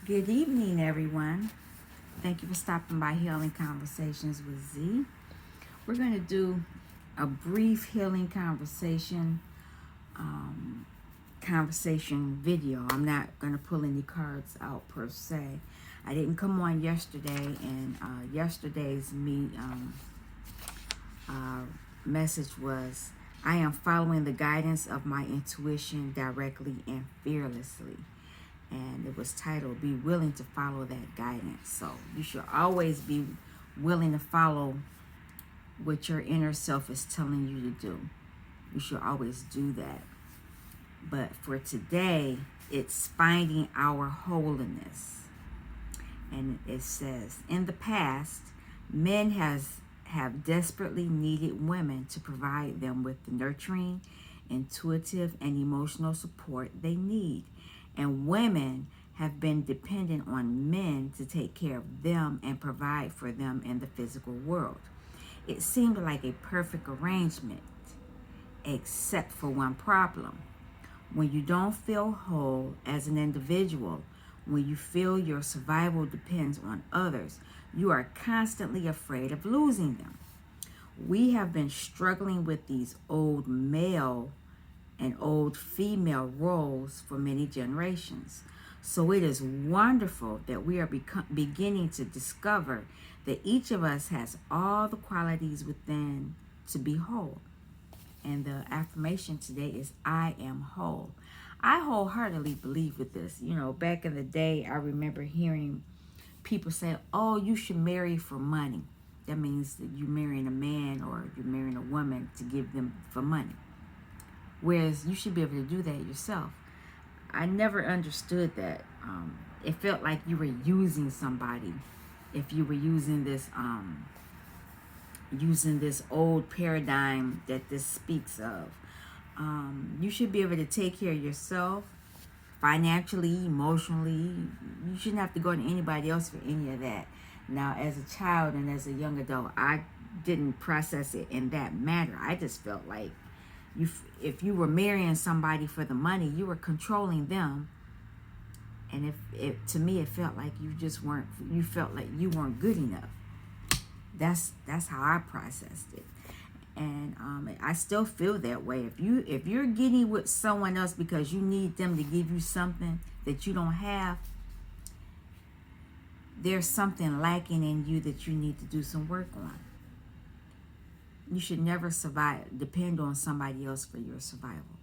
Good evening, everyone. Thank you for stopping by Healing Conversations with Z. We're going to do a brief healing conversation video. I'm not going to pull any cards out per se. I didn't come on yesterday, and yesterday's message was, I am following the guidance of my intuition directly and fearlessly. And it was titled, Be Willing to Follow That Guidance. So you should always be willing to follow what your inner self is telling you to do. You should always do that. But for today, it's finding our wholeness. And it says, in the past, men have desperately needed women to provide them with the nurturing, intuitive, and emotional support they need. And women have been dependent on men to take care of them and provide for them in the physical world. It seemed like a perfect arrangement, except for one problem. When you don't feel whole as an individual, when you feel your survival depends on others, you are constantly afraid of losing them. We have been struggling with these old male and old female roles for many generations. So it is wonderful that we are beginning to discover that each of us has all the qualities within to be whole. And the affirmation today is, I am whole. I wholeheartedly believe with this. You know, back in the day, I remember hearing people say, oh, you should marry for money. That means that you're marrying a man or you're marrying a woman to give them for money. Whereas you should be able to do that yourself. I never understood that. It felt like you were using somebody if you were using this old paradigm that this speaks of. You should be able to take care of yourself financially, emotionally. You shouldn't have to go to anybody else for any of that. Now, as a child and as a young adult, I didn't process it in that manner. I just felt like if you were marrying somebody for the money, you were controlling them. And to me, it felt like you felt like you weren't good enough. That's how I processed it. And I still feel that way. If you're getting with someone else because you need them to give you something that you don't have, there's something lacking in you that you need to do some work on. You should never depend on somebody else for your survival.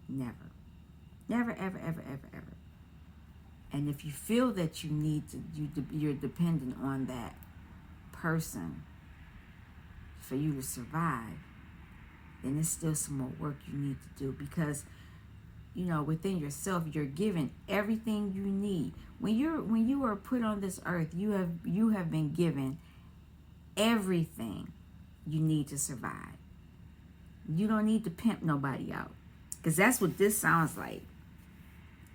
Never. Never, ever, ever, ever, ever. And if you feel that you're dependent on that person for you to survive, then there's still some more work you need to do, because within yourself you're given everything you need. When you are put on this earth, you have been given everything you need to survive. You don't need to pimp nobody out, because that's what this sounds like.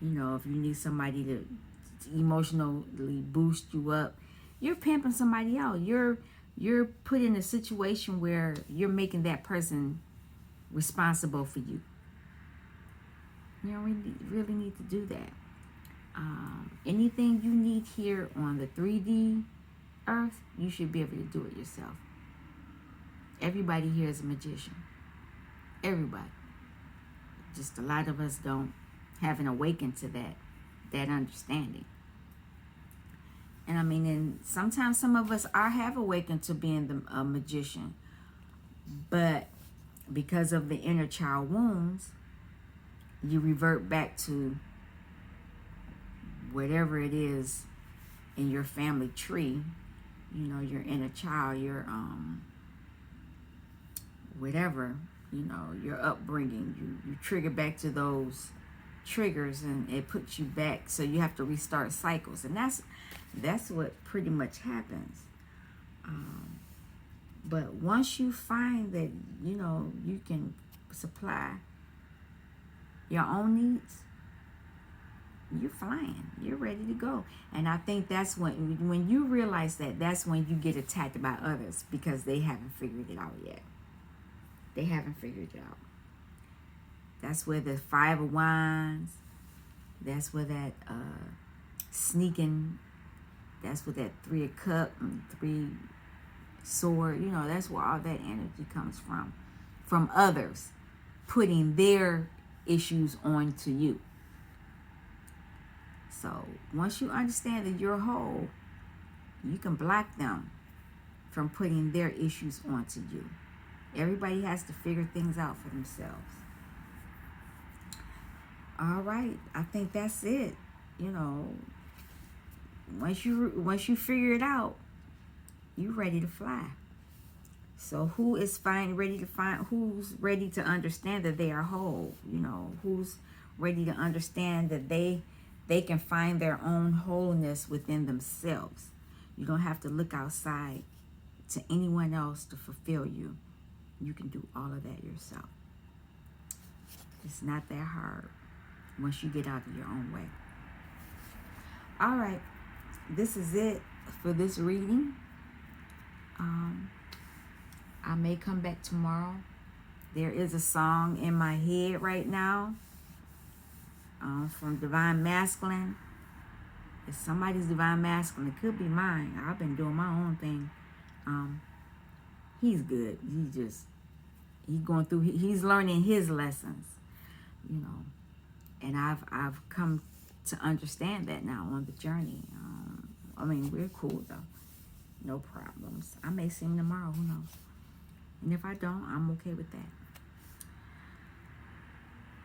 If you need somebody to emotionally boost you up, you're pimping somebody out. You're put in a situation where you're making that person responsible for you. You don't really need to do that. Anything you need here on the 3D earth, you should be able to do it yourself. Everybody here is a magician. Everybody. Just a lot of us haven't awakened to that understanding. And and sometimes some of us have awakened to being a magician. But because of the inner child wounds, you revert back to whatever it is in your family tree. Your inner child, your whatever, your upbringing. You trigger back to those triggers, and it puts you back, so you have to restart cycles. And that's what pretty much happens. But once you find that you can supply your own needs, you're flying. You're ready to go. And I think that's when you realize that's when you get attacked by others, because they haven't figured it out yet. They haven't figured it out. That's where the 5 of Wands, that's where that sneaking. That's what that 3 of cup and 3 sword, that's where all that energy comes from others putting their issues onto you. So once you understand that you're whole, you can block them from putting their issues onto you. Everybody has to figure things out for themselves. All right, I think that's it. Once you figure it out, you're ready to fly. So who's ready to understand that they are whole? Who's ready to understand that they can find their own wholeness within themselves. You don't have to look outside to anyone else to fulfill you. You can do all of that yourself. It's not that hard once you get out of your own way. All right, this is it for this reading. I may come back tomorrow. There is a song in my head right now from Divine Masculine. It's somebody's Divine Masculine. It could be mine. I've been doing my own thing. He's good. He's learning his lessons, and I've come to understand that now on the journey. We're cool though. No problems. I may see him tomorrow, who knows? And if I don't, I'm okay with that.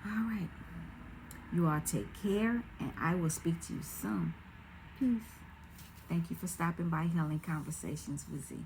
All right. You all take care, and I will speak to you soon. Peace. Thank you for stopping by Healing Conversations with Z.